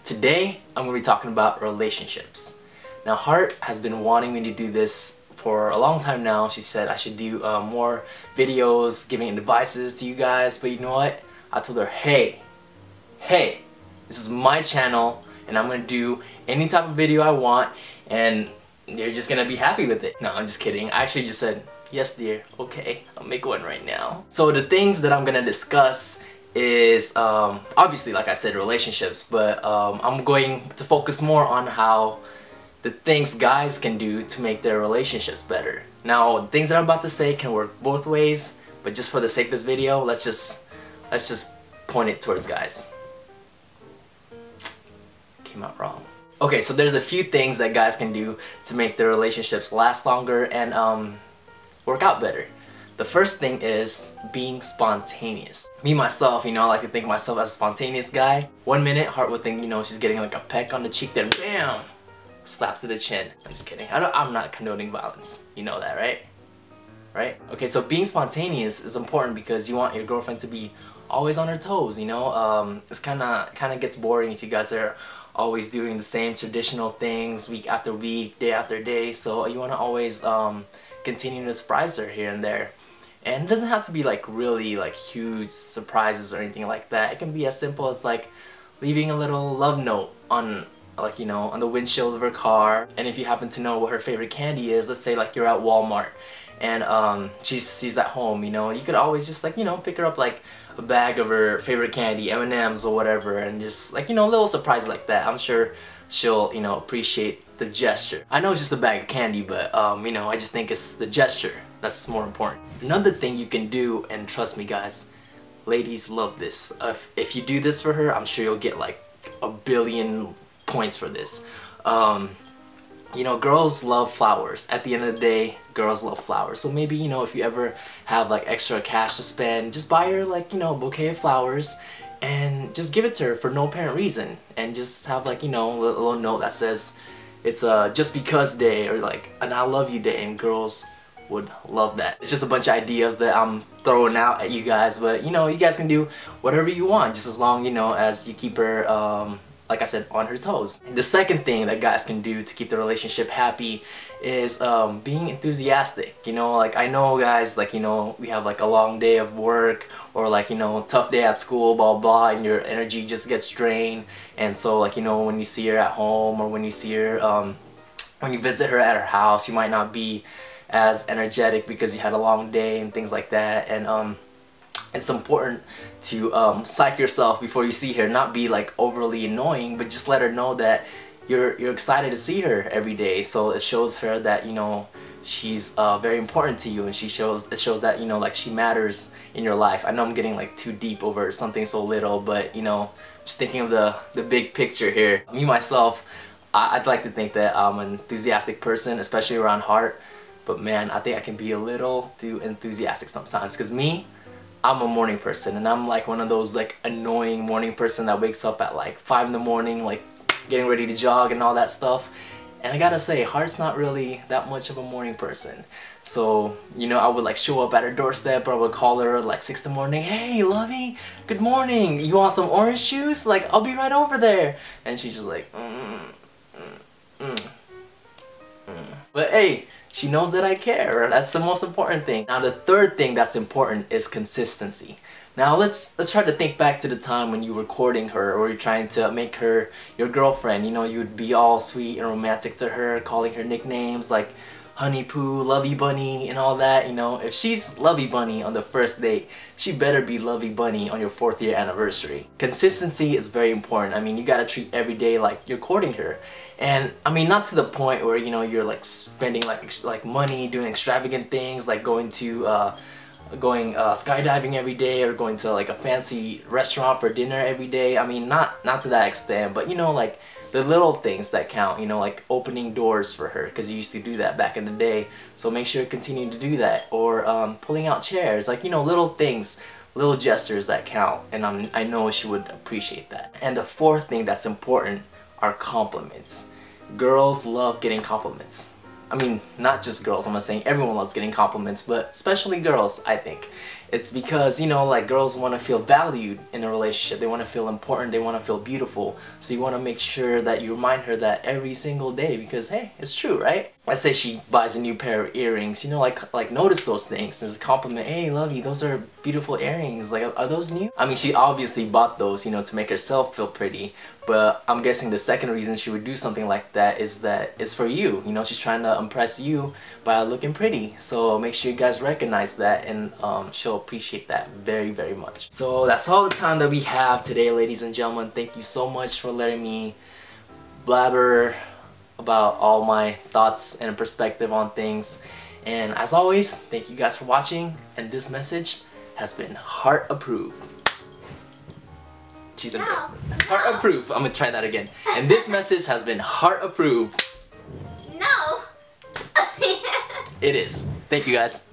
Today, I'm going to be talking about relationships. Now, Heart has been wanting me to do this for a long time now. She said I should do more videos giving advices to you guys, but you know what? I told her, hey, this is my channel and I'm going to do any type of video I want and you're just going to be happy with it. No, I'm just kidding. I actually just said, yes dear, okay, I'll make one right now. So the things that I'm going to discuss is obviously, like I said, relationships, but I'm going to focus more on how the things guys can do to make their relationships better. Now, the things that I'm about to say can work both ways, but just for the sake of this video, let's just point it towards guys. Came out wrong. Okay, so there's a few things that guys can do to make their relationships last longer and work out better. The first thing is being spontaneous. Me, myself, I like to think of myself as a spontaneous guy. 1 minute, Heart would think, she's getting like a peck on the cheek, then BAM! Slaps to the chin. I'm just kidding. I'm not condoning violence. You know that, right? Right? Okay, so being spontaneous is important because you want your girlfriend to be always on her toes, It's kind of gets boring if you guys are always doing the same traditional things week after week, day after day, so you want to always continue to surprise her here and there. And it doesn't have to be like really like huge surprises or anything like that. It can be as simple as like leaving a little love note on on the windshield of her car. And if you happen to know what her favorite candy is, let's say like you're at Walmart and she's at home, you could always just pick her up like a bag of her favorite candy, M&Ms or whatever, and just little surprises like that. I'm sure she'll appreciate the gesture. I know it's just a bag of candy, but I just think it's the gesture that's more important. Another thing you can do, and trust me guys, ladies love this. If you do this for her, I'm sure you'll get like 1 billion points for this. Girls love flowers. At the end of the day, girls love flowers. So maybe, if you ever have like extra cash to spend, just buy her like, a bouquet of flowers and just give it to her for no apparent reason. And just have like, a little note that says it's a just because day or like an I love you day, and girls would love that. It's just a bunch of ideas that I'm throwing out at you guys, but you guys can do whatever you want just as long as you keep her like I said, on her toes. The second thing that guys can do to keep the relationship happy is being enthusiastic. Like I know guys, like we have like a long day of work or like tough day at school, blah blah, and your energy just gets drained. And so like when you see her at home or when you see her when you visit her at her house, you might not be as energetic because you had a long day and things like that. And it's important to psych yourself before you see her, not be like overly annoying, but just let her know that you're excited to see her every day. So it shows her that she's very important to you, and it shows that like she matters in your life. I know I'm getting like too deep over something so little, but just thinking of the big picture here. Me myself, I'd like to think that I'm an enthusiastic person, especially around Heart, but man, I think I can be a little too enthusiastic sometimes, because I'm a morning person, and I'm like one of those like annoying morning person that wakes up at like 5 in the morning, like getting ready to jog and all that stuff. And I gotta say, Heart's not really that much of a morning person. So, I would like show up at her doorstep, or I would call her like 6 in the morning, hey lovey, good morning, you want some orange juice? Like, I'll be right over there. And she's just like, But hey, she knows that I care. That's the most important thing. Now the third thing that's important is consistency. Now let's try to think back to the time when you were courting her, or you're trying to make her your girlfriend. You'd be all sweet and romantic to her, calling her nicknames like Honey Poo, Lovey Bunny, and all that. If she's Lovey Bunny on the first date, she better be Lovey Bunny on your 4th year anniversary. Consistency is very important. You gotta treat every day like you're courting her. And not to the point where you're like spending like money doing extravagant things like going skydiving every day, or going to like a fancy restaurant for dinner every day. Not to that extent, but like the little things that count, like opening doors for her, because you used to do that back in the day. So make sure you continue to do that, or pulling out chairs, like little things, little gestures that count, and I know she would appreciate that. And the fourth thing that's important are compliments. Girls love getting compliments. Not just girls, I'm not saying everyone loves getting compliments, but especially girls, I think. It's because, you know, like girls want to feel valued in a relationship. They want to feel important. They want to feel beautiful. So you want to make sure that you remind her that every single day, because hey, it's true, right? Let's say she buys a new pair of earrings, you know, like notice those things. As a compliment, hey, love you, those are beautiful earrings. Like, are those new? I mean, she obviously bought those, you know, to make herself feel pretty. But I'm guessing the second reason she would do something like that is that it's for you. You know, she's trying to impress you by looking pretty. So make sure you guys recognize that, and she'll appreciate that very, very much. So that's all the time that we have today, ladies and gentlemen. Thank you so much for letting me blabber about all my thoughts and perspective on things. And as always, thank you guys for watching, and this message has been heart approved. She's in bed. Heart approved. I'm gonna try that again. And this message has been heart approved. No. It is. Thank you guys.